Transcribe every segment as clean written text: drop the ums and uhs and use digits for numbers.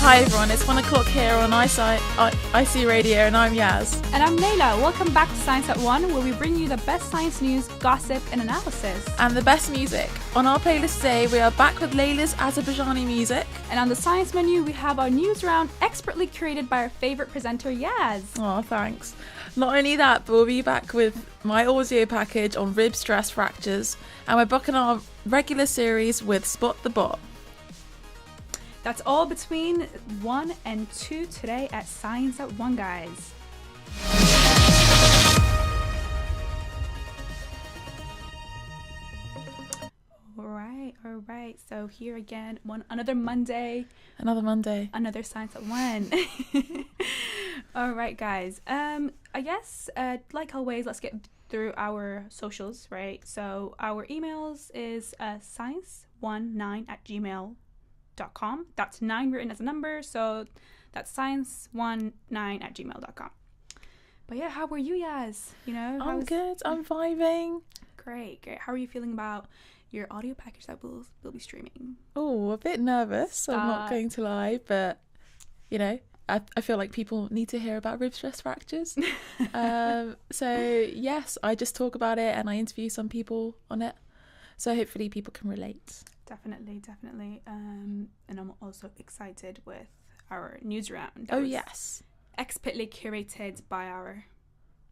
Hi everyone, it's 1 o'clock here on IC Radio and I'm Yaz. And I'm Layla. Welcome back to Science at 1, where we bring you the best science news, gossip and analysis. And the best music. On our playlist today, we are back with Layla's Azerbaijani music. And on the science menu, we have our news round expertly curated by our favourite presenter, Yaz. Oh, thanks. Not only that, but we'll be back with my audio package on rib stress fractures. And we're booking our regular series with Spot the Bot. That's all between 1 and 2 today at Science at 1, guys. All right. So here again, another Monday. Another Science at 1. All right, guys. I guess, like always, let's get through our socials, right? So our emails is science19@gmail.com. That's 9 written as a number, so that's science19@gmail.com. But yeah, how were you, Yaz? I'm good. I'm vibing. Great. How are you feeling about your audio package that we'll be streaming? Oh, a bit nervous, I'm not going to lie, but I feel like people need to hear about rib stress fractures. So yes, I just talk about it and I interview some people on it, so hopefully people can relate. Definitely. And I'm also excited with our news round. Oh, yes. Expertly curated by our...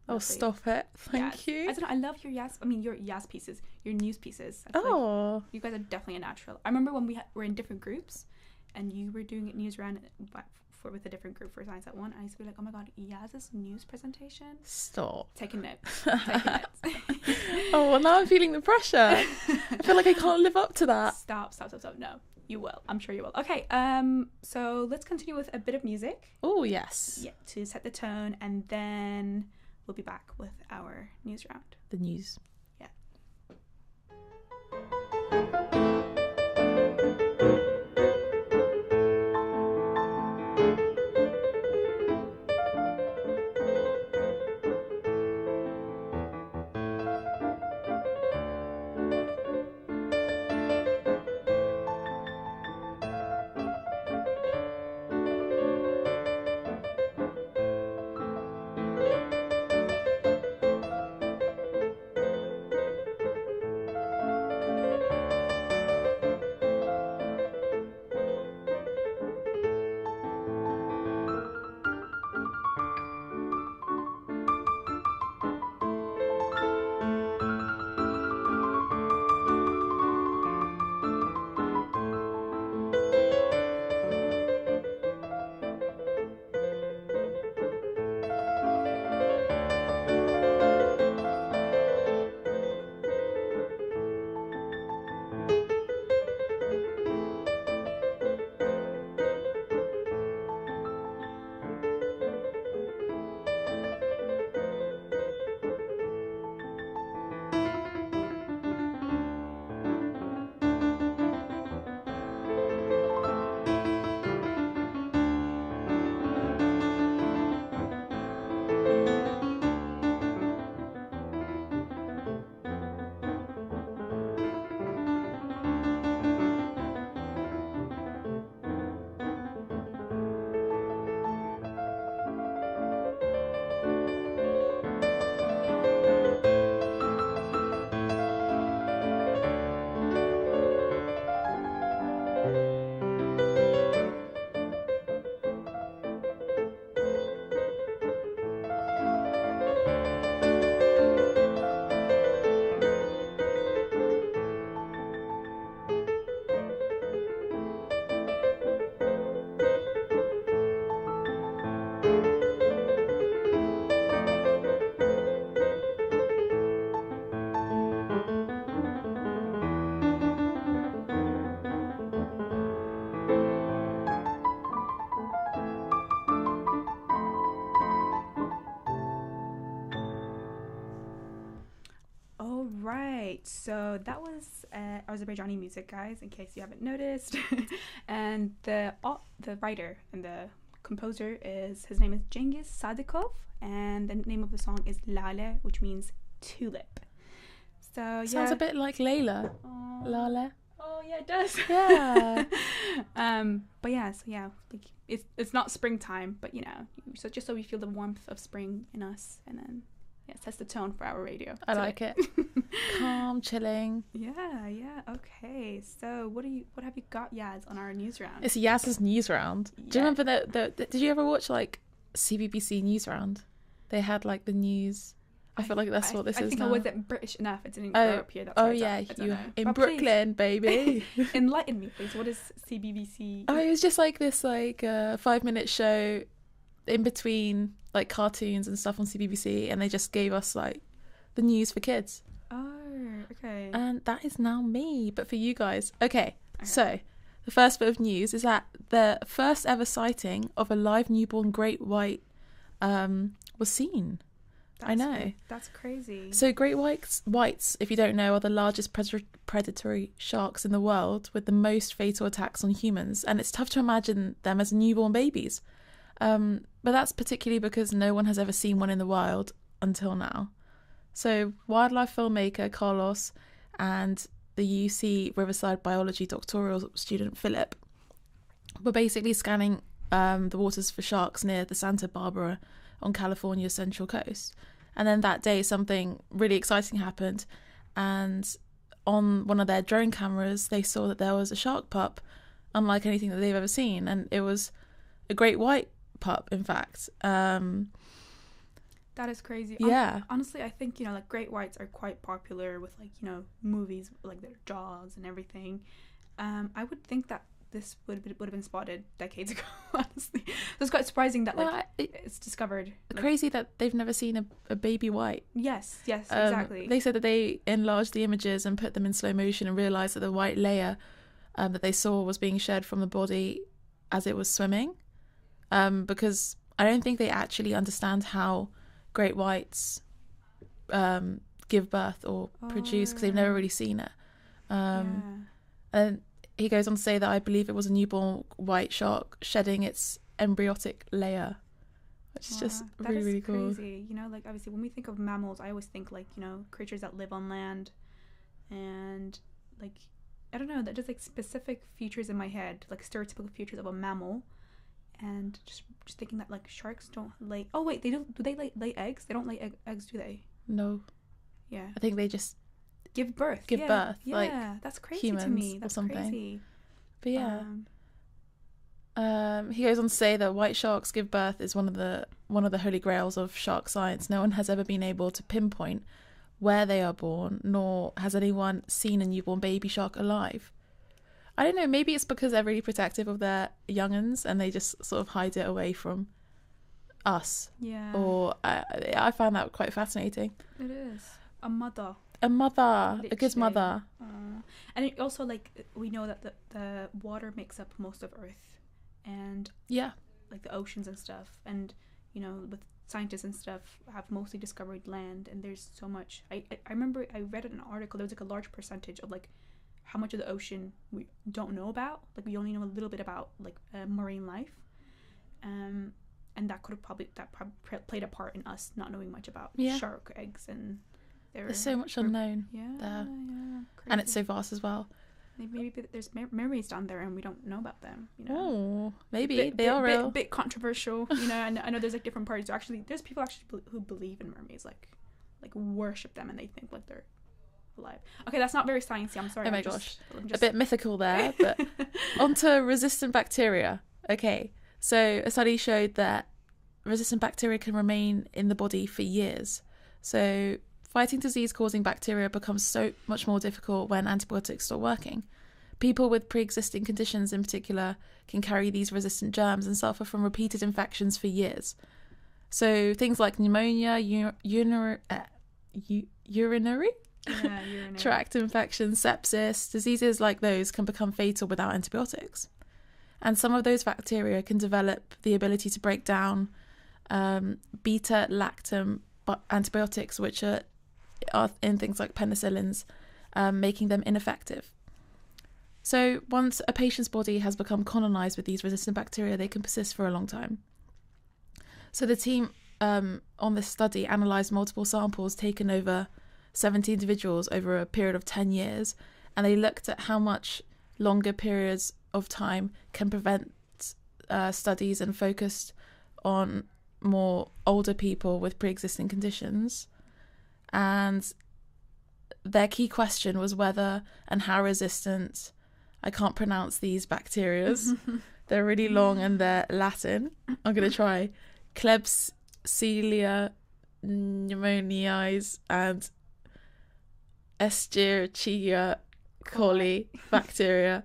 Oh, stop it. Thank you. I don't know. I love your Yaz pieces, your news pieces. I feel like you guys are definitely a natural. I remember when we were in different groups and you were doing a news round with a different group for Science at 1. I used to be like, oh my God, Yaz's news presentation. Stop. Taking notes. Oh, well, now I'm feeling the pressure. I feel like I can't live up to that. Stop. No, you will. I'm sure you will. Okay, so let's continue with a bit of music. Oh, yes. Yeah, to set the tone, and then we'll be back with our news round. The news. Yeah. right. So that was Azerbaijani music, guys, in case you haven't noticed. And the writer and the composer his name is Cengiz Sadikov, and the name of the song is Lale, which means tulip. So sounds a bit like Layla. Lale. Oh yeah, it does. Yeah. But yeah, so yeah, like it's not springtime, but you know, so just so we feel the warmth of spring in us, and then it sets the tone for our radio. I like it. Calm, chilling. Yeah. Okay. So what have you got, Yaz, on our news round? It's Yaz's news round. Yeah. Do you remember the did you ever watch like CBBC news round? They had like the news. I feel like that's what this is now. I think I wasn't British enough. It didn't grow up here. That's yeah, you in Brooklyn, baby. Enlighten me, please. What is CBBC? Oh, it was just like this 5-minute show in between like cartoons and stuff on CBBC, and they just gave us like the news for kids. Oh, okay. And that is now me, but for you guys. Okay. So the first bit of news is that the first ever sighting of a live newborn great white was seen. I know. That's crazy. So great whites, if you don't know, are the largest predatory sharks in the world with the most fatal attacks on humans. And it's tough to imagine them as newborn babies. But that's particularly because no one has ever seen one in the wild until now. So wildlife filmmaker Carlos and the UC Riverside biology doctoral student Philip were basically scanning the waters for sharks near the Santa Barbara on California's central coast. And then that day something really exciting happened, and on one of their drone cameras they saw that there was a shark pup unlike anything that they've ever seen, and it was a great white pup, in fact. That is crazy. Yeah. Honestly, I think, you know, like great whites are quite popular with, like, you know, movies like their Jaws and everything. I would think that this would have been spotted decades ago, honestly. It's quite surprising that it's discovered. Crazy that they've never seen a baby white. Yes, exactly. They said that they enlarged the images and put them in slow motion and realised that the white layer that they saw was being shed from the body as it was swimming. Because I don't think they actually understand how great whites give birth or produce, because they've never really seen it. And he goes on to say that I believe it was a newborn white shark shedding its embryonic layer, which is just really cool. Crazy. You know, like obviously when we think of mammals, I always think like, you know, creatures that live on land, and like, I don't know, that just like specific features in my head, like stereotypical features of a mammal, and just thinking that like sharks don't lay. Oh wait, they don't. Do they lay eggs? They don't lay eggs, do they? No. Yeah. I think they just give birth. Yeah, like that's crazy humans to me. That's or something. Crazy. But yeah. He goes on to say that white sharks give birth is one of the holy grails of shark science. No one has ever been able to pinpoint where they are born, nor has anyone seen a newborn baby shark alive. I don't know, maybe it's because they're really protective of their young'uns and they just sort of hide it away from us. Yeah. Or I found that quite fascinating. It is. A mother, literally. A good mother. And it also, like, we know that the water makes up most of Earth, and like the oceans and stuff, and you know, with scientists and stuff have mostly discovered land, and there's so much. I remember I read in an article there was like a large percentage of like how much of the ocean we don't know about. Like we only know a little bit about like marine life, and that probably played a part in us not knowing much about shark eggs and. There's so much unknown there. And it's so vast as well. Maybe there's mermaids down there and we don't know about them, you know. Oh, maybe they are real. Bit controversial, you know. And I know there's like different parties. So actually, there's people who believe in mermaids, like worship them, and they think like they're alive. Okay, that's not very sciencey. I'm sorry. Oh my gosh, a bit mythical there. But onto resistant bacteria. Okay, so a study showed that resistant bacteria can remain in the body for years. So fighting disease-causing bacteria becomes so much more difficult when antibiotics stop working. People with pre-existing conditions in particular can carry these resistant germs and suffer from repeated infections for years. So things like pneumonia, urinary tract infections, sepsis, diseases like those can become fatal without antibiotics. And some of those bacteria can develop the ability to break down beta-lactam antibiotics, which are in things like penicillins making them ineffective. So once a patient's body has become colonized with these resistant bacteria, they can persist for a long time. So the team on this study analysed multiple samples taken over 70 individuals over a period of 10 years, and they looked at how much longer periods of time can prevent studies, and focused on more older people with pre-existing conditions. And their key question was whether and how resistant, I can't pronounce these bacterias, they're really long and they're Latin. I'm going to try. Klebsiella pneumoniae and Escherichia coli bacteria.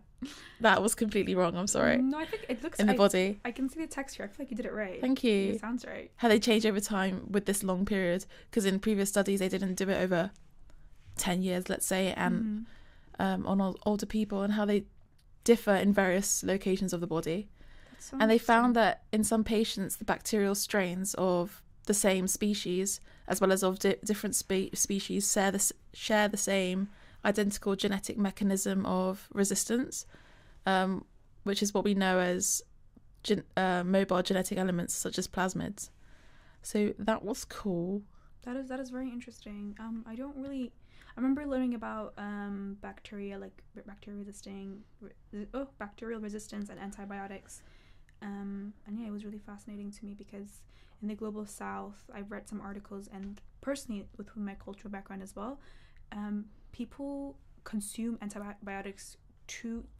That was completely wrong, I'm sorry. No, I think it looks... in the body. I can see the texture. I feel like you did it right. Thank you. It sounds right. How they change over time with this long period, because in previous studies they didn't do it over 10 years, let's say, and on older people, and how they differ in various locations of the body. So and they found that in some patients, the bacterial strains of the same species, as well as of different species, share the same identical genetic mechanism of resistance, which is what we know as mobile genetic elements such as plasmids. So that was cool. That is very interesting. I remember learning about bacteria, like bacterial resistance and antibiotics. And yeah, it was really fascinating to me because in the global south, I've read some articles, and personally with my cultural background as well, people consume antibiotics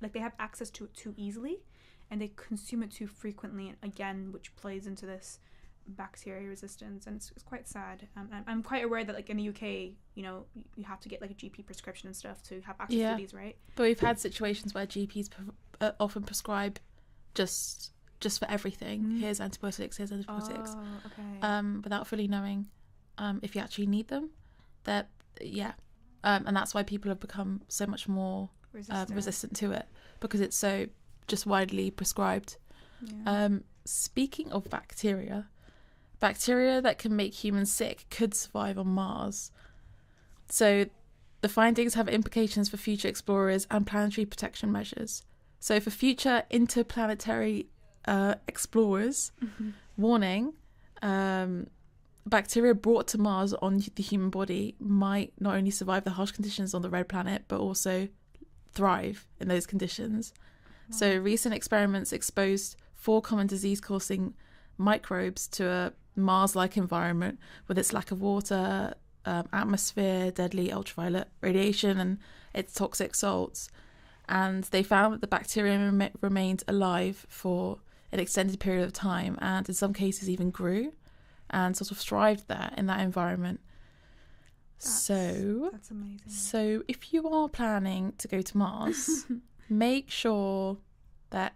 they have access to it too easily, and they consume it too frequently, and again, which plays into this bacteria resistance, and it's quite sad. I'm quite aware that like in the UK, you have to get like a GP prescription and stuff to have access to these, right? But we've had situations where GPs often prescribe just for everything. Here's antibiotics, here's antibiotics. Oh, okay. Without fully knowing if you actually need them. And that's why people have become so much more resistant to it, because it's so just widely prescribed. Yeah. Speaking of bacteria that can make humans sick could survive on Mars. So the findings have implications for future explorers and planetary protection measures. So for future interplanetary explorers, warning, bacteria brought to Mars on the human body might not only survive the harsh conditions on the red planet, but also thrive in those conditions. Wow. So recent experiments exposed 4 common disease-causing microbes to a Mars-like environment with its lack of water, atmosphere, deadly ultraviolet radiation, and its toxic salts. And they found that the bacteria remained alive for an extended period of time, and in some cases even grew and sort of thrived there in that environment. That's amazing. So if you are planning to go to Mars, make sure that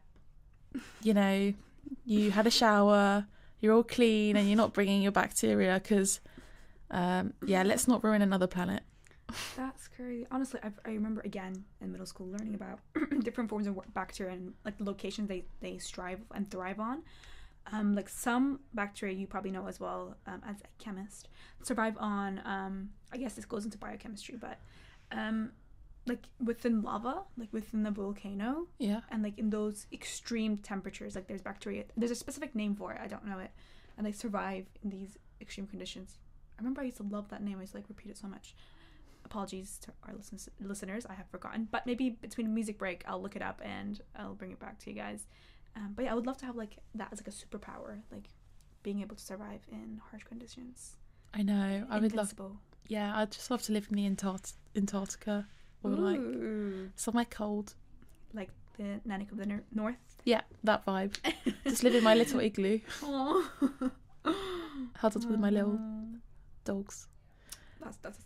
you had a shower, you're all clean, and you're not bringing your bacteria, because let's not ruin another planet. That's crazy. Honestly, I remember again in middle school learning about different forms of bacteria and like the locations they strive and thrive on. Like some bacteria, you probably know as well, as a chemist, survive on, I guess this goes into biochemistry, but like within lava, like within the volcano, and like in those extreme temperatures, like there's bacteria, there's a specific name for it, I don't know it, and they survive in these extreme conditions. I remember I used to love that name. I used to like repeat it so much. Apologies to our listeners, I have forgotten, but maybe between a music break I'll look it up and I'll bring it back to you guys. But yeah, I would love to have like that as like a superpower, like being able to survive in harsh conditions. I know. I would love. Yeah, I'd just love to live in the Antarctica, or like somewhere cold, like the Nanny of the North. Yeah, that vibe. Just live in my little igloo. Huddled with my little dogs.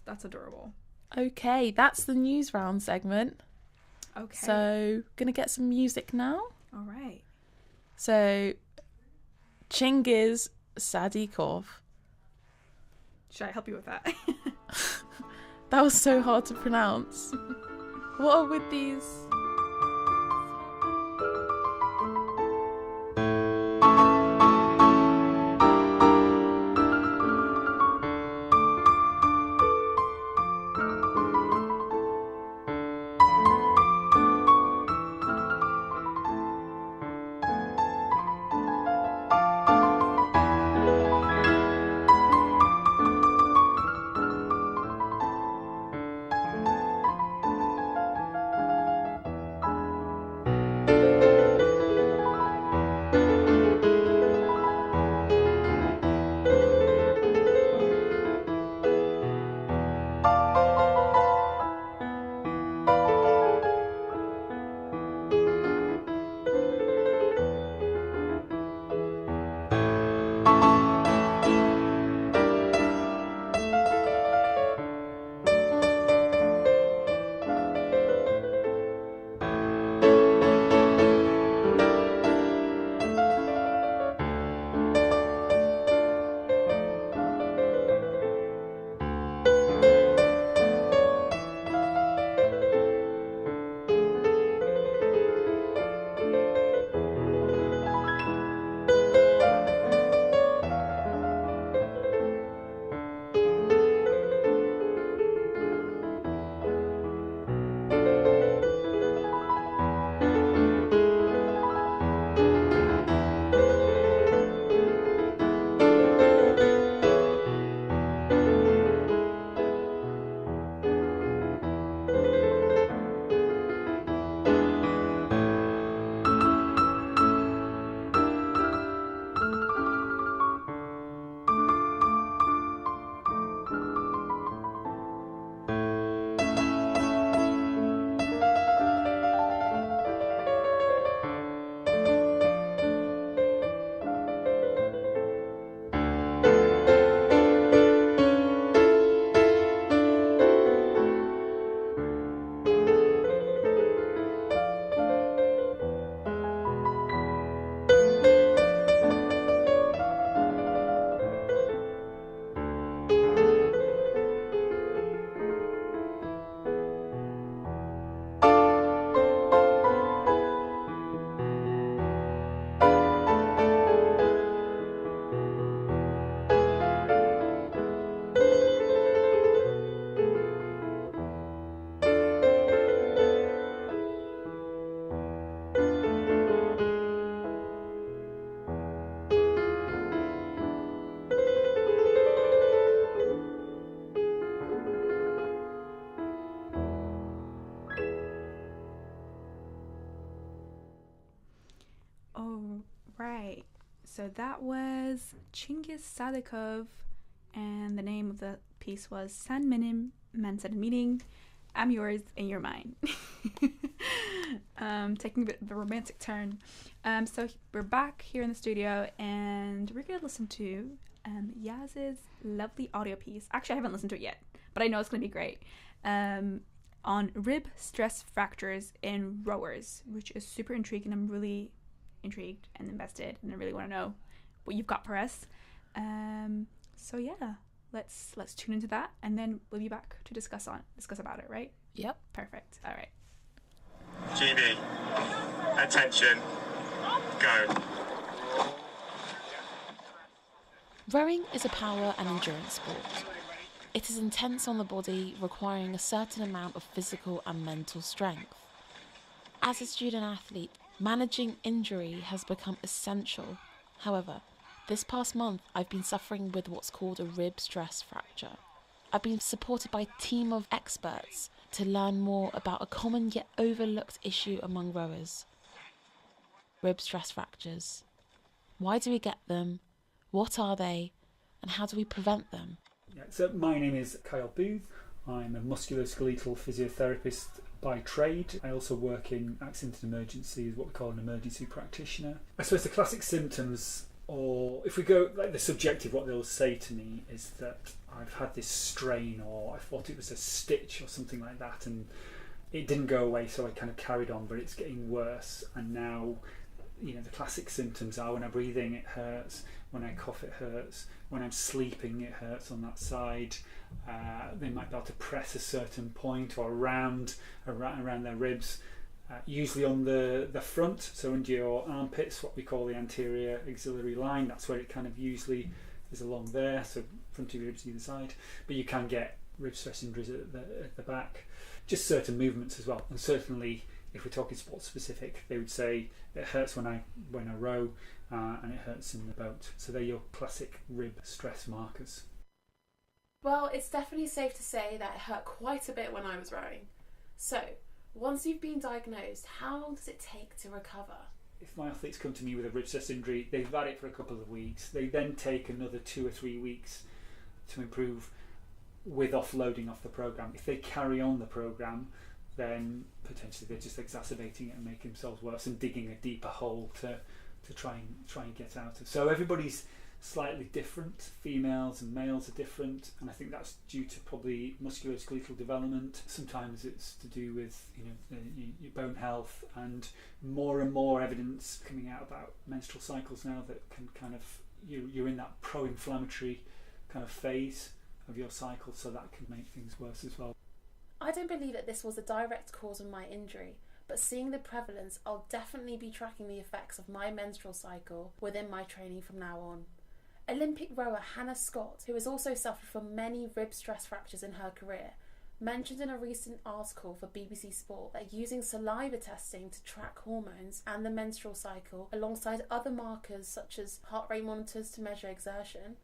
That's adorable. Okay, that's the news round segment. Okay. So, gonna get some music now. All right. So, Chingiz Sadikov. Should I help you with that? That was so hard to pronounce. What are with these? so that was Chingiz Sadikov, and the name of the piece was San Minim Man-Centered Meaning. I'm yours and you're mine. Taking a bit of a romantic turn. So we're back here in the studio, and we're going to listen to Yaz's lovely audio piece. Actually, I haven't listened to it yet, but I know it's going to be great. On rib stress fractures in rowers, which is super intriguing. I'm really intrigued and invested, and I really want to know what you've got for us. So yeah, let's tune into that, and then we'll be back to discuss about it, right? Yep. Perfect. All right. GB, attention, go. Rowing is a power and endurance sport. It is intense on the body, requiring a certain amount of physical and mental strength. As a student athlete, managing injury has become essential. However, this past month I've been suffering with what's called a rib stress fracture. I've been supported by a team of experts to learn more about a common yet overlooked issue among rowers. Rib stress fractures. Why do we get them? What are they? And how do we prevent them? Yeah, so my name is Kyle Booth. I'm a musculoskeletal physiotherapist by trade. I also work in accident and emergency as what we call an emergency practitioner. I suppose the classic symptoms, or if we go like the subjective, what they'll say to me is that I've had this strain, or I thought it was a stitch or something like that, and it didn't go away, so I kind of carried on, but it's getting worse. And now, the classic symptoms are when I'm breathing it hurts, when I cough it hurts, when I'm sleeping it hurts on that side. They might be able to press a certain point or around their ribs, usually on the front, so under your armpits, what we call the anterior axillary line. That's where it kind of usually is along there, so front of your ribs either side. But you can get rib stress injuries at the back. Just certain movements as well, and certainly if we're talking sport specific, they would say it hurts when I row, and it hurts in the boat. So they're your classic rib stress markers. Well, it's definitely safe to say that it hurt quite a bit when I was rowing. So, once you've been diagnosed, how long does it take to recover? If my athletes come to me with a rib stress injury, they've had it for a couple of weeks. They then take another 2 or 3 weeks to improve with offloading off the programme. If they carry on the programme, then potentially they're just exacerbating it and making themselves worse and digging a deeper hole to try and get out of. So everybody's slightly different. Females and males are different, and I think that's due to probably musculoskeletal development. Sometimes it's to do with your bone health, and more evidence coming out about menstrual cycles now that can kind of you're in that pro-inflammatory kind of phase of your cycle, so that can make things worse as well. I don't believe that this was a direct cause of my injury, but seeing the prevalence, I'll definitely be tracking the effects of my menstrual cycle within my training from now on. Olympic rower Hannah Scott, who has also suffered from many rib stress fractures in her career, mentioned in a recent article for BBC Sport that using saliva testing to track hormones and the menstrual cycle alongside other markers such as heart rate monitors to measure exertion,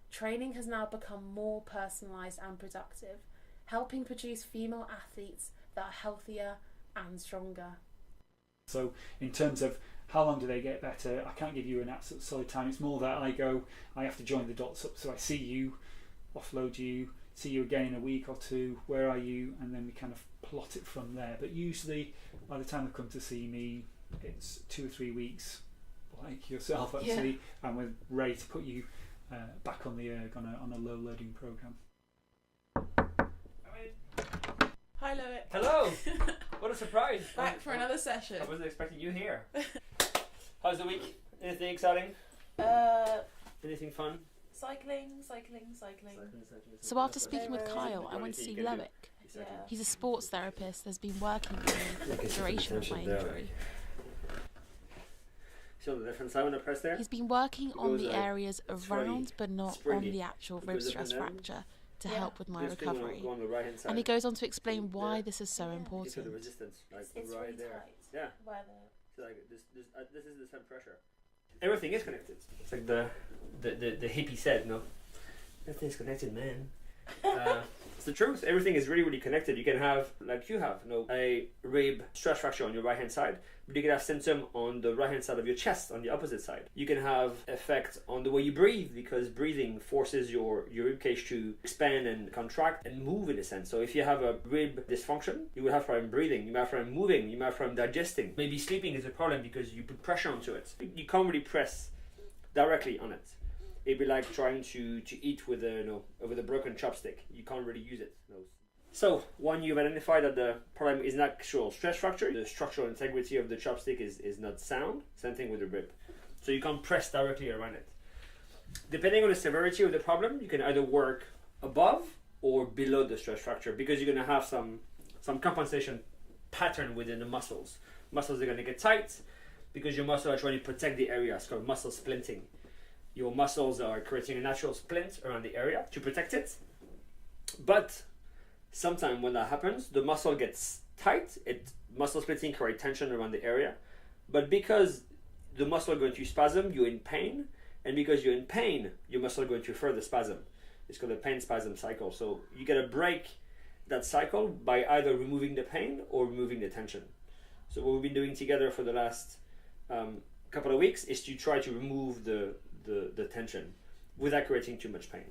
training has now become more personalised and productive, helping produce female athletes that are healthier and stronger. So in terms of how long do they get better, I can't give you an absolute solid time. It's more that I have to join the dots up. So I see you, offload you, see you again in a week or two, where are you? And then we kind of plot it from there. But usually by the time they come to see me, it's 2 or 3 weeks, like yourself actually, and we're ready to put you back on the erg on a low loading programme. Hi Loic. Hello! What a surprise! Back for another session. I wasn't expecting you here. How's the week? Anything exciting? Anything fun? Cycling. So after speaking with Kyle, I went to see Loic. Yeah. He's a sports therapist that's been working with me for the duration of my injury. See the difference I want to press there? He's been working on the areas around but not on the actual rib stress fracture to help with my recovery. And he goes on to explain why this is so important. The resistance, like it's right really there. tight. Yeah. Where Like this is the same pressure. Everything is connected. It's like the hippie said, no? Everything's connected, man. It's the truth. Everything is really, really connected. You can have, like you have, a rib stress fracture on your right hand side, but you can have symptom on the right hand side of your chest on the opposite side. You can have effect on the way you breathe, because breathing forces your rib cage to expand and contract and move in a sense. So if you have a rib dysfunction, you will have problem breathing, you might have problem moving, you might have problem digesting. Maybe sleeping is a problem because you put pressure onto it. You can't really press directly on it. It'd be like trying to eat with a broken chopstick. You can't really use it. So, when you've identified that the problem is an actual stress fracture, the structural integrity of the chopstick is not sound, same thing with the rib. So you can't press directly around it. Depending on the severity of the problem, you can either work above or below the stress fracture, because you're going to have some compensation pattern within the muscles. Muscles are going to get tight because your muscles are trying to protect the area. It's called muscle splinting. Your muscles are creating a natural splint around the area to protect it. But sometimes when that happens, the muscle gets tight. Muscle splitting creates tension around the area. But because the muscle is going to spasm, you're in pain. And because you're in pain, your muscle is going to further spasm. It's called a pain spasm cycle. So you got to break that cycle by either removing the pain or removing the tension. So what we've been doing together for the last couple of weeks is to try to remove the tension without creating too much pain.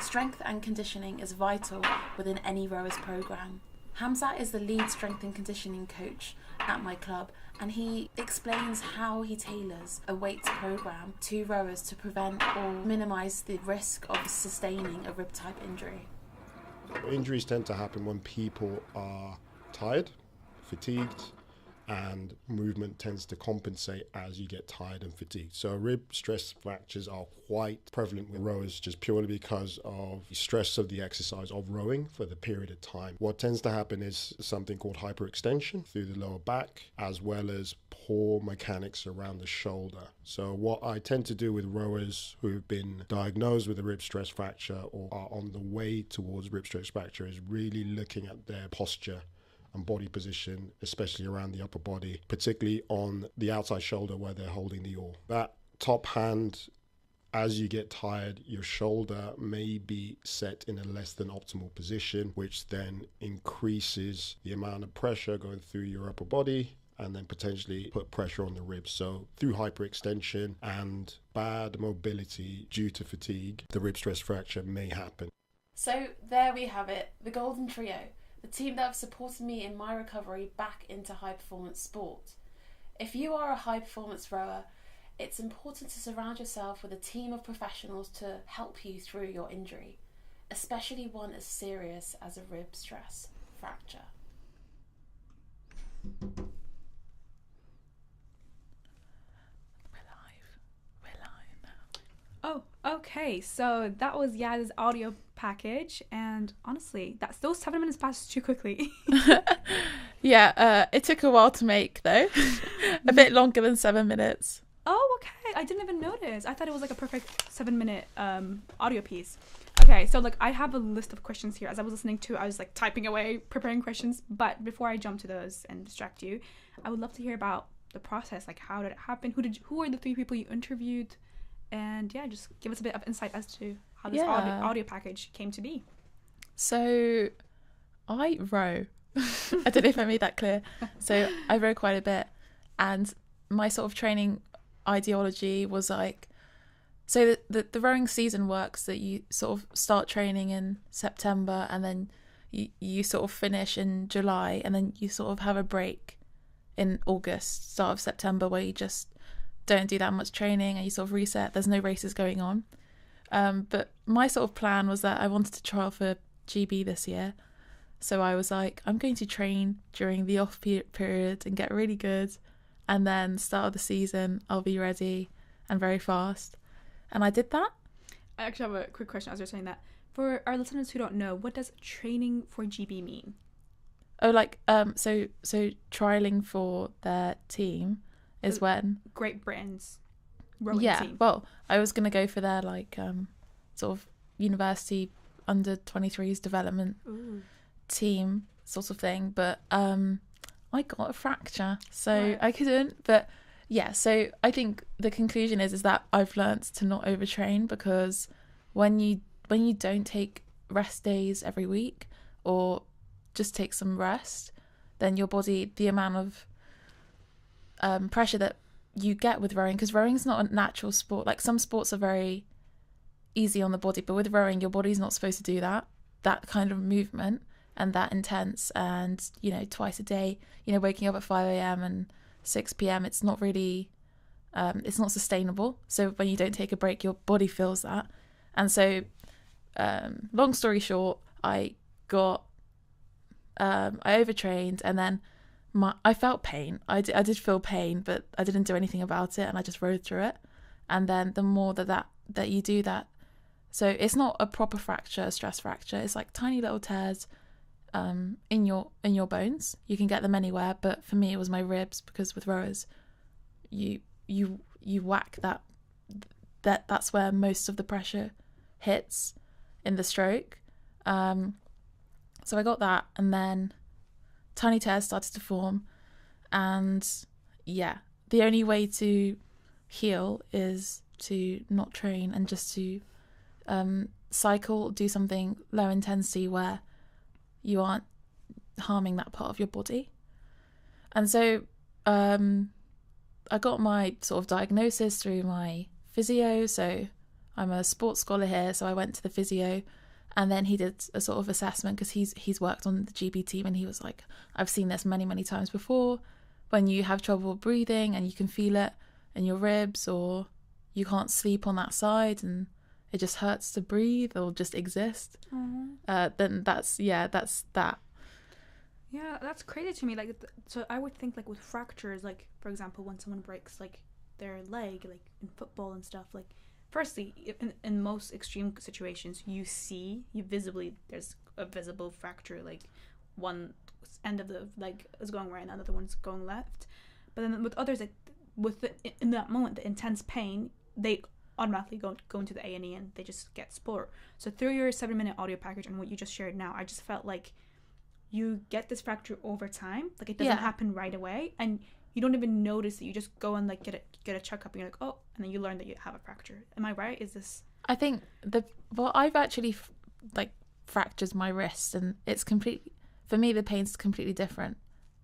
Strength and conditioning is vital within any rower's program. Hamza is the lead strength and conditioning coach at my club, and he explains how he tailors a weights program to rowers to prevent or minimize the risk of sustaining a rib type injury. Injuries tend to happen when people are tired, fatigued, and movement tends to compensate as you get tired and fatigued. So rib stress fractures are quite prevalent with rowers just purely because of the stress of the exercise of rowing for the period of time. What tends to happen is something called hyperextension through the lower back, as well as poor mechanics around the shoulder. So what I tend to do with rowers who have been diagnosed with a rib stress fracture or are on the way towards rib stress fracture is really looking at their posture and body position, especially around the upper body, particularly on the outside shoulder where they're holding the oar. That top hand, as you get tired, your shoulder may be set in a less than optimal position, which then increases the amount of pressure going through your upper body and then potentially put pressure on the ribs. So through hyperextension and bad mobility due to fatigue, the rib stress fracture may happen. So there we have it, the Golden Trio. The team that have supported me in my recovery back into high performance sport. If you are a high performance rower, it's important to surround yourself with a team of professionals to help you through your injury, especially one as serious as a rib stress fracture. We're live now. Oh, okay. So that was Yaz's audio package, and honestly, those 7 minutes passed too quickly. Yeah, it took a while to make though. A bit longer than 7 minutes. Oh, okay. I didn't even notice. I thought it was like a perfect 7-minute audio piece. Okay, so like I have a list of questions here. As I was listening to, I was like typing away, preparing questions. But before I jump to those and distract you, I would love to hear about the process. Like, how did it happen? Who were the 3 people you interviewed? And yeah, just give us a bit of insight as to how this audio package came to be. So I row. I don't know if I made that clear. So I row quite a bit, and my sort of training ideology was like, so the rowing season works that you sort of start training in September, and then you sort of finish in July, and then you sort of have a break in August, start of September, where you just don't do that much training and you sort of reset. There's no races going on. But my sort of plan was that I wanted to trial for GB this year. So I was like, I'm going to train during the off period and get really good. And then start of the season, I'll be ready and very fast. And I did that. I actually have a quick question as you're saying that. For our listeners who don't know, what does training for GB mean? Oh, like, so trialing for their team is when Great Britain's rowing team. Well, I was going to go for their like sort of university under 23s development team sort of thing, but I got a fracture, so I couldn't. But Yeah, so I think the conclusion is that I've learnt to not overtrain, because when you don't take rest days every week, or just take some rest, then your body, the amount of pressure that you get with rowing, because rowing's not a natural sport. Like, some sports are very easy on the body, but with rowing, your body's not supposed to do that kind of movement and that intense. And, you know, twice a day, you know, waking up at 5 a.m. and 6 p.m, it's not really it's not sustainable. So when you don't take a break, your body feels that. And so long story short, I overtrained, and then I felt pain. I did feel pain, but I didn't do anything about it, and I just rode through it. And then the more that you do that, so it's not a proper fracture, a stress fracture. It's like tiny little tears in your bones. You can get them anywhere, but for me it was my ribs, because with rowers, you whack that's where most of the pressure hits in the stroke. So I got that, and then tiny tears started to form, and yeah, the only way to heal is to not train and just to cycle, do something low intensity where you aren't harming that part of your body. And so I got my sort of diagnosis through my physio. So I'm a sports scholar here, so I went to the physio, and then he did a sort of assessment, because he's worked on the GB team, and he was like, I've seen this many times before, when you have trouble breathing and you can feel it in your ribs, or you can't sleep on that side and it just hurts to breathe or just exist. Then that's that. Yeah, that's crazy to me. Like, so I would think, like, with fractures, like, for example, when someone breaks, like, their leg, like in football and stuff, like, firstly, in most extreme situations, you visibly, there's a visible fracture, like one end of the leg is going right and another one's going left. But then with others, like, in that moment, the intense pain, they automatically go into the A&E and they just get support. So through your 7-minute audio package and what you just shared now, I just felt like you get this fracture over time. Like, it doesn't happen right away, and you don't even notice it. You just go and, like, get a checkup, and you're like, oh, and then you learn that you have a fracture. Am I right? Is this? I think I've actually fractured my wrist, and it's completely, for me, the pain's completely different.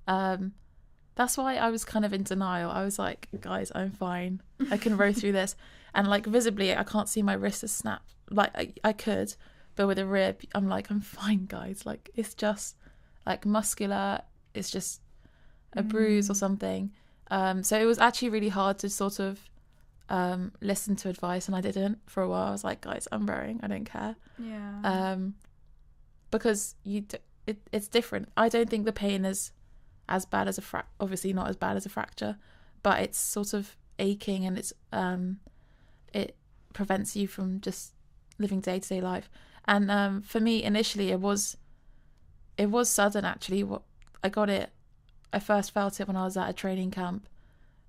That's why I was kind of in denial. I was like, guys, I'm fine. I can row through this. And, like, visibly, I can't see my wrist is snapped. Like, I could, but with a rib, I'm like, I'm fine, guys. Like, it's just, like, muscular. It's just a bruise or something. So it was actually really hard to sort of listen to advice, and I didn't for a while. I was like, guys, I'm rowing. I don't care. Yeah. Because it's different. I don't think the pain is as bad as obviously not as bad as a fracture, but it's sort of aching, and it's it prevents you from just living day-to-day life. And for me, initially, it was sudden, actually. I first felt it when I was at a training camp,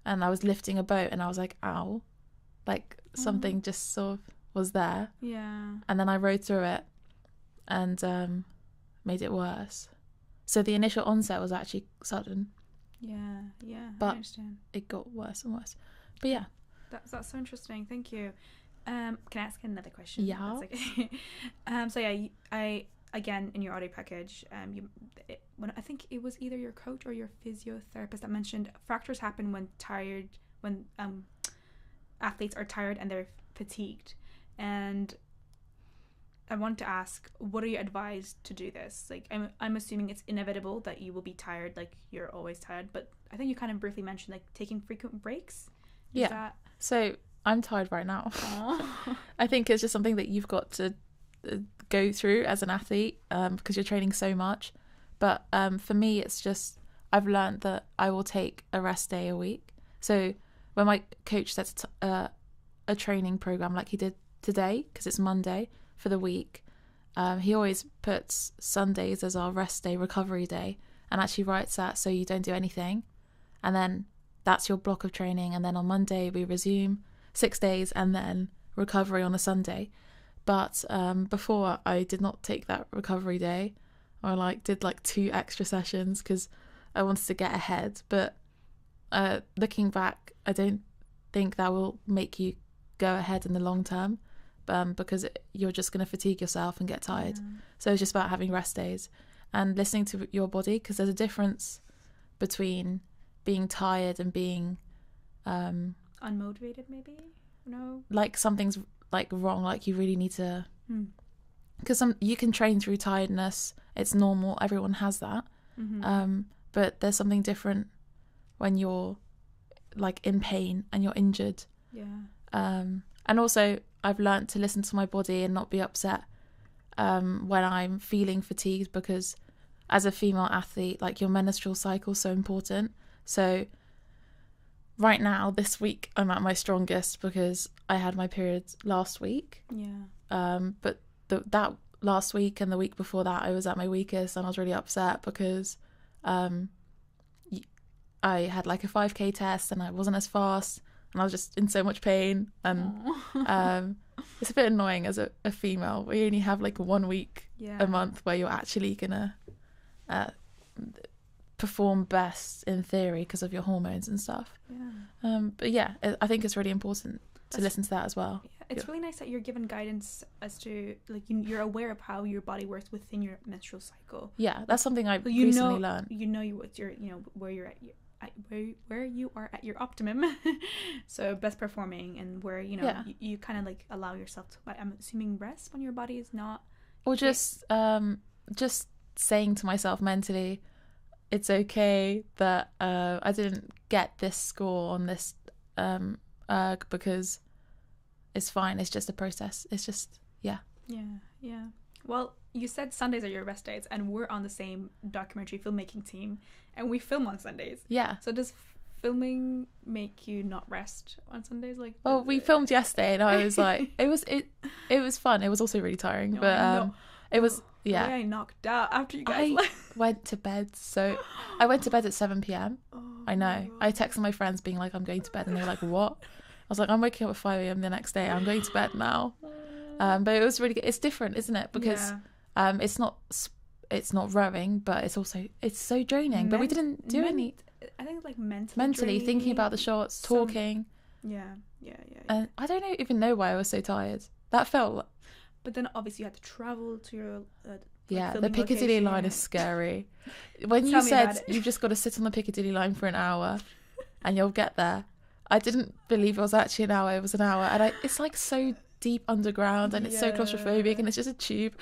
and I was lifting a boat, and I was like, ow, like something just sort of was there. Yeah. And then I rode through it and made it worse. So the initial onset was actually sudden. Yeah, but I understand. It got worse and worse. But yeah. That's so interesting. Thank you. Can I ask another question? Yeah. Okay. So yeah, I again, in your audio package, when I think it was either your coach or your physiotherapist that mentioned fractures happen when athletes are tired and they're fatigued. And I want to ask, what are you advised to do this? Like, I'm assuming it's inevitable that you will be tired, like you're always tired, but I think you kind of briefly mentioned, like, taking frequent breaks. So I'm tired right now. I think it's just something that you've got to go through as an athlete, because you're training so much. But for me, it's just, I've learned that I will take a rest day a week. So when my coach sets a training program like he did today, because it's Monday for the week, he always puts Sundays as our rest day, recovery day, and actually writes that so you don't do anything, and then that's your block of training. And then on Monday we resume 6 days, and then recovery on a Sunday. But before, I did not take that recovery day. I did 2 extra sessions because I wanted to get ahead. But looking back, I don't think that will make you go ahead in the long term, because you're just going to fatigue yourself and get tired. So it's just about having rest days and listening to your body, because there's a difference between being tired and being unmotivated, maybe. No, like something's like wrong, like you really need to, because you can train through tiredness. It's normal, everyone has that. But there's something different when you're like in pain and you're injured. And also I've learnt to listen to my body and not be upset when I'm feeling fatigued, because as a female athlete, like your menstrual cycle is so important. So right now, this week, I'm at my strongest because I had my periods last week. But that last week and the week before that, I was at my weakest, and I was really upset because I had like a 5K test and I wasn't as fast, and I was just in so much pain. And it's a bit annoying as a female. We only have like 1 week a month where you're actually gonna perform best in theory because of your hormones and stuff. But yeah, I think it's really important to listen to that as well. It's really nice that you're given guidance as to like you're aware of how your body works within your menstrual cycle. That's something I recently learned. Where you're at where you are at your optimum, so best performing, and where you kind of like allow yourself to, I'm assuming, rest when your body is not, or just saying to myself mentally, it's okay that I didn't get this score on this erg, because it's fine, it's just a process, it's just yeah. Well, you said Sundays are your rest days, and we're on the same documentary filmmaking team, and we film on Sundays. So does filming make you not rest on Sundays? Like, well, we filmed yesterday, and I was like, it was fun. It was also really tiring, but it was I knocked out after you guys went to bed. So I went to bed at 7 p.m. I know. I texted my friends being like, I'm going to bed, and they were like, what? I was like, I'm waking up at 5 a.m. the next day. I'm going to bed now. But it was really good. It's different, isn't it? Because it's not rowing, but it's so draining. But we didn't do any. I think like mentally draining. Thinking about the shots, talking. And I don't even know why I was so tired. That felt. But then obviously you had to travel to your the Piccadilly line is scary. When you said you've just got to sit on the Piccadilly line for an hour and you'll get there, I didn't believe it was actually an hour. It was an hour, and it's like so deep underground, and it's so claustrophobic, and it's just a tube.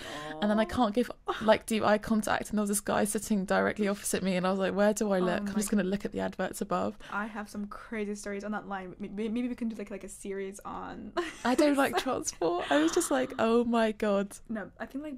And then I can't give like deep eye contact, and there was this guy sitting directly opposite me, and I was like, where do I look? I'm just gonna look at the adverts above. I have some crazy stories on that line. Maybe we can do like a series on I don't like transport. I was just like, oh my god. No, I think like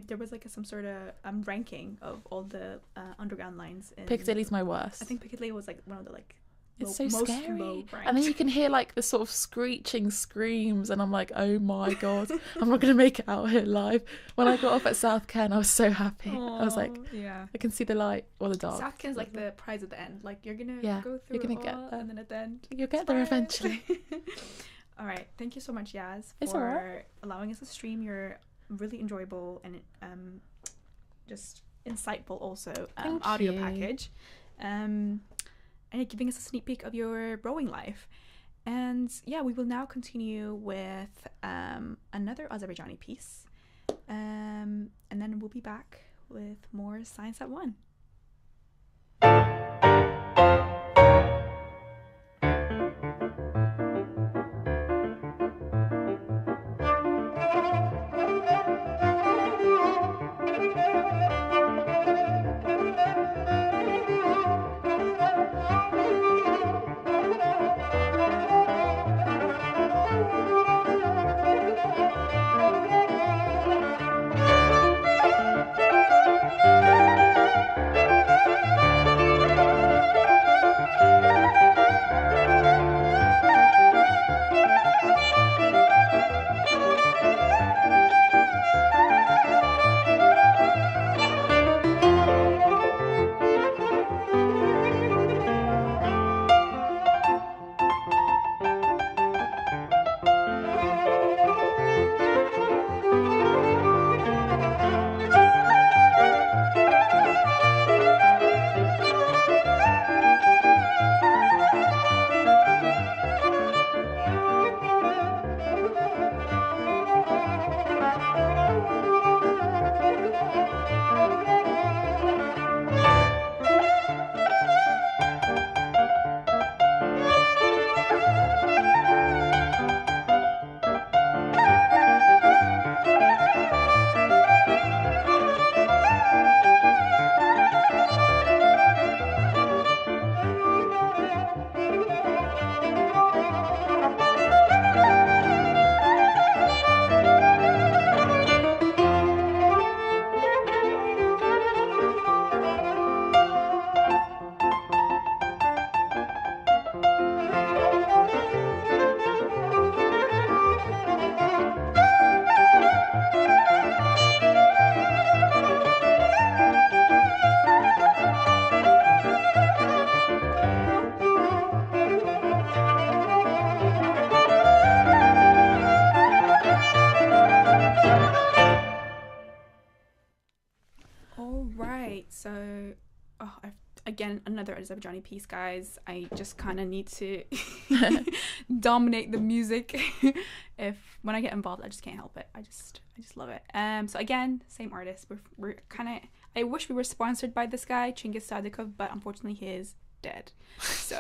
there was like some sort of ranking of all the underground lines Piccadilly's my worst. I think Piccadilly was like one of the like it's so scary, and then you can hear like the sort of screeching screams, and I'm like, oh my god, I'm not gonna make it out here live. When I got off at South Ken, I was so happy. I was like, I can see the light or the dark. South Ken's like the prize at the end, like you're gonna go through you're gonna get there, and then at the end you'll get there eventually. All right, thank you so much, Yaz, for allowing us to stream. You're really enjoyable and just insightful also audio package, and giving us a sneak peek of your rowing life. And we will now continue with another Azerbaijani piece, and then we'll be back with more Science at One. again, another Azerbaijani piece, guys. I just kind of need to dominate the music. When I get involved, I just can't help it. I just love it. So again, same artist. We're kind of. I wish we were sponsored by this guy, Chingiz Sadikov, but unfortunately, he is dead. So,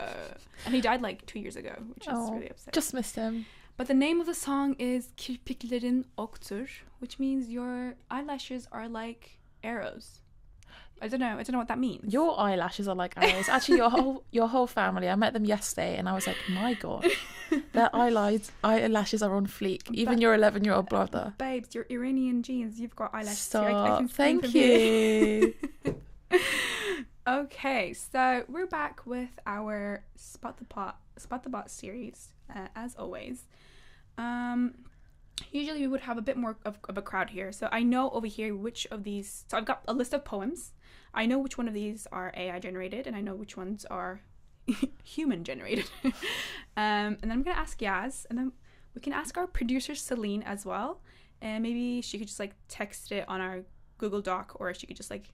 and he died like 2 years ago, which is really upsetting. Just missed him. But the name of the song is Kirpiklerin Oktur, which means your eyelashes are like arrows. I don't know what that means. Your eyelashes are like arrows. Actually, your whole family. I met them yesterday, and I was like, my God, their eyelashes are on fleek. Even your 11-year-old brother. Babes, your Iranian genes. You've got eyelashes. Stop. Thank you. Okay, so we're back with our Spot the Bot series, as always. Usually we would have a bit more of a crowd here. So I know over here which of these... So I've got a list of poems. I know which one of these are AI generated, and I know which ones are human generated. And then I'm going to ask Yaz, and then we can ask our producer Celine as well. And maybe she could just like text it on our Google Doc, or she could just like,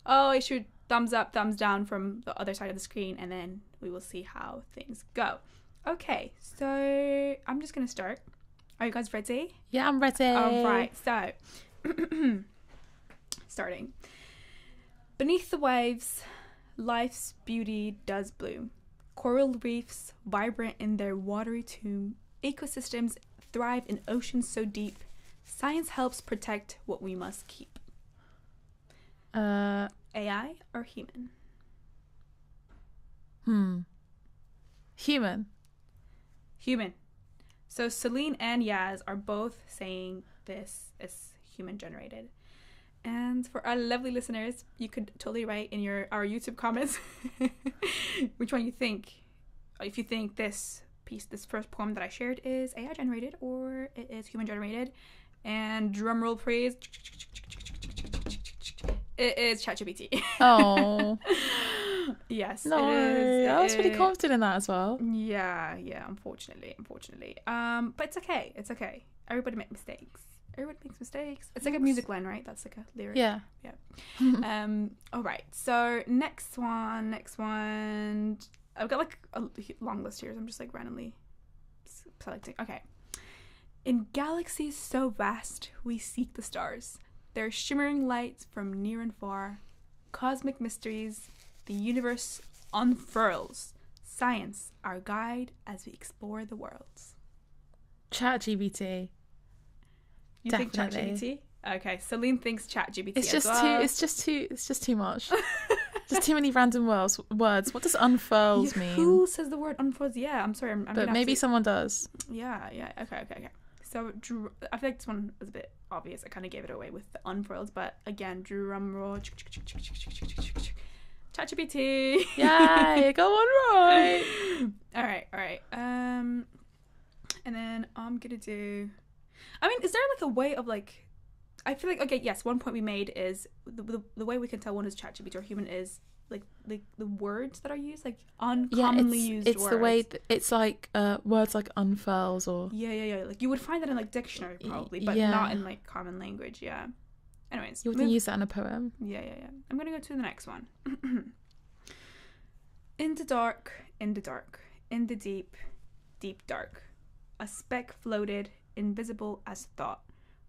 it should thumbs up, thumbs down from the other side of the screen, and then we will see how things go. Okay, so I'm just going to start. Are you guys ready? Yeah, I'm ready. All right, so starting. Beneath the waves, life's beauty does bloom. Coral reefs vibrant in their watery tomb. Ecosystems thrive in oceans so deep. Science helps protect what we must keep. AI or human? Human. So Celine and Yaz are both saying this is human generated. And for our lovely listeners, you could totally write in our YouTube comments which one you think. If you think this first poem that I shared is AI generated or it is human generated. And drum roll please. It is ChatGPT. Oh. Yes. No, I was pretty confident in that as well. Yeah, unfortunately. But it's okay. Everybody makes mistakes. It's like a music line, right? That's like a lyric. Yeah. All right. So next one. I've got like a long list here. So I'm just like randomly selecting. Okay. In galaxies so vast, we seek the stars. Their shimmering lights from near and far. Cosmic mysteries, the universe unfurls. Science, our guide as we explore the worlds. ChatGPT. You Definitely. think ChatGPT? Okay, Celine thinks ChatGPT. It's just as well. It's just too much. Just too many random words. What does unfurls mean? Who says the word unfurls? Yeah, I'm sorry. But maybe someone does. Yeah. Okay. So I feel like this one was a bit obvious. I kind of gave it away with the unfurls, but again, drum roll. ChatGPT. Yay, go on right. All right. And then I'm gonna do. I mean, is there like a way of like? I feel like yes. One point we made is the way we can tell one is ChatGPT or human is like the words that are used, like uncommonly used it's words. The way it's like words like unfurls or yeah. Like you would find that in like dictionary probably, but not in like common language. Yeah. Anyways, you wouldn't use that in a poem. Yeah. I'm gonna go to the next one. In the dark, in the deep, deep dark, a speck floated, invisible as thought,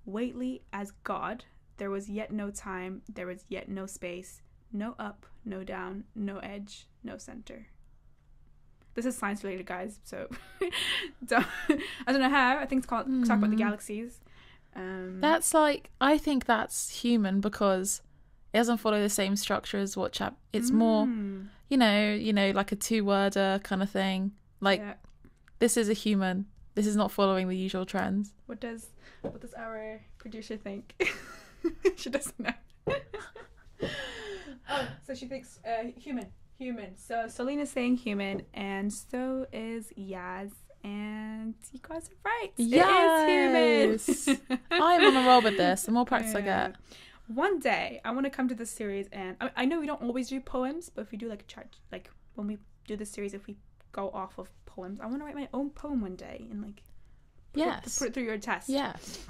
weightly as God. There was yet no time, there was yet no space, no up, no down, no edge, no center. This is science related, guys, so I don't know how. I think it's called talk about the galaxies. That's like, I think that's human because it doesn't follow the same structure as what it's more, you know, like a 2-worder kind of thing. Like, This is a human. This is not following the usual trends. What does our producer think? She doesn't know. So she thinks human. So Selina's saying human, and so is Yaz. And you guys are right. Yes. It is human. I'm on a roll with this. The more practice I get. One day, I want to come to this series, and I know we don't always do poems, but if we do like a chart, like when we do this series, if we go off of poems, I want to write my own poem one day and like put it through your test. Yes.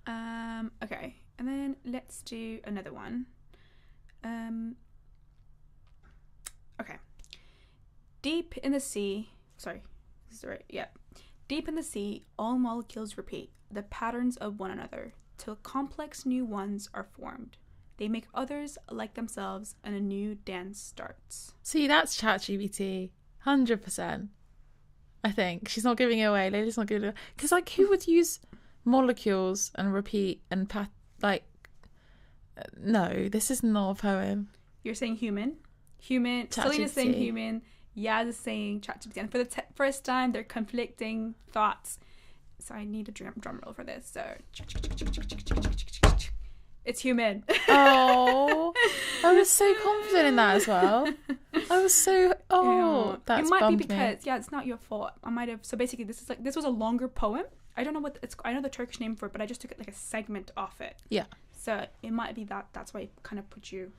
Okay, and then let's do another one. Deep in the sea, sorry, this is right, yeah. Deep in the sea, all molecules repeat the patterns of one another till complex new ones are formed. They make others like themselves and a new dance starts. See, that's ChatGPT, 100%. I think. She's not giving it away. Lady's not giving it away. Because, like, who would use molecules and repeat and no, this is not a poem. You're saying human. Selena's saying human. Yaz is saying ChatGPT. And for the first time, they're conflicting thoughts. So I need a drum roll for this. So it's human. Oh, I was so confident in that as well. I was so that's it might bummed be because me. it's not your fault. I might have. So basically, this was a longer poem. I don't know what it's. I know the Turkish name for it, but I just took it like a segment off it. Yeah. So it might be that's why it kind of put you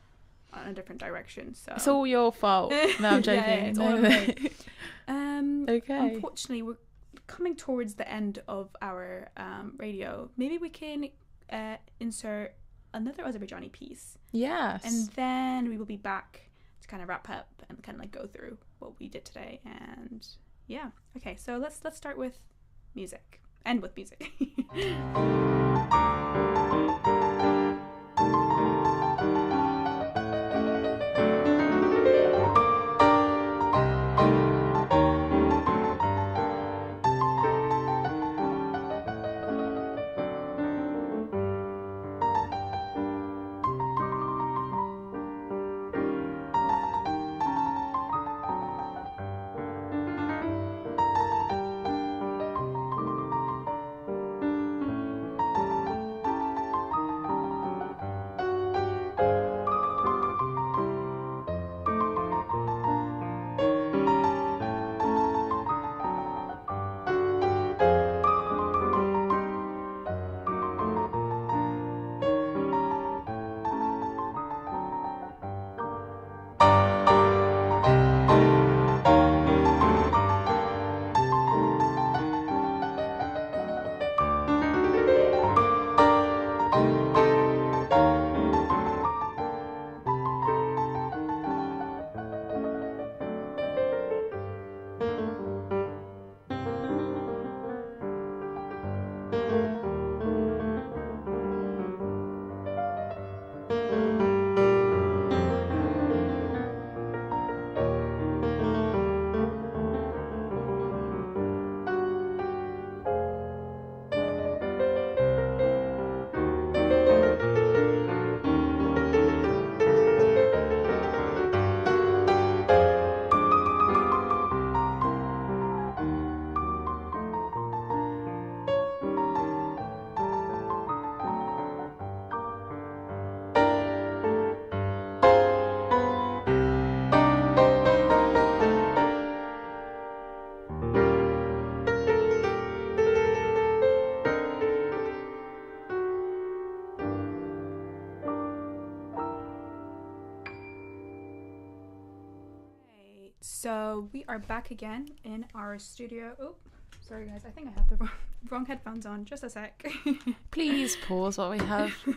on a different direction. So it's all your fault. No, I'm joking. Yeah, it's all me. Okay. Unfortunately, we're coming towards the end of our radio. Maybe we can insert another Azerbaijani piece. Yes. And then we will be back to kind of wrap up and kind of like go through what we did today. And yeah. Okay, so let's start with music. End with music. So we are back again in our studio. Oh, sorry guys, I think I have the wrong headphones on. Just a sec. Please pause while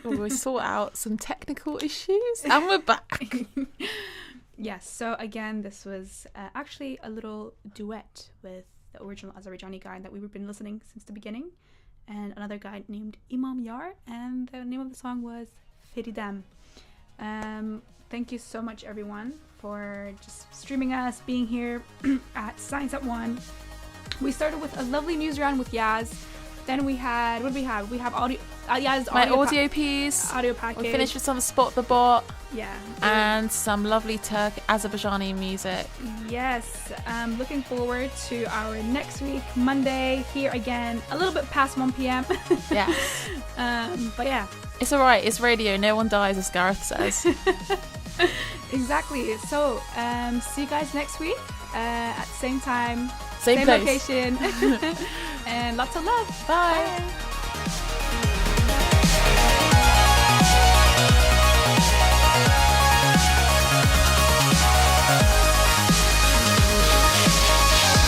we sort out some technical issues, and we're back. Yes. So again, this was actually a little duet with the original Azerbaijani guy that we've been listening since the beginning, and another guy named Imam Yar, and the name of the song was Feridem. Thank you so much, everyone, for just streaming us, being here at Science at 1. We started with a lovely news round with Yaz. Then we had, what did we have? We have audio. Yaz's audio piece. Audio package. We finished with some Spot the Bot. Yeah. And some lovely Azerbaijani music. Yes. Looking forward to our next week, Monday, here again, a little bit past 1 p.m. Yes. But yeah. It's alright, it's radio, no one dies, as Gareth says. Exactly. So, see you guys next week at the same time, same location, and lots of love. Bye. Bye.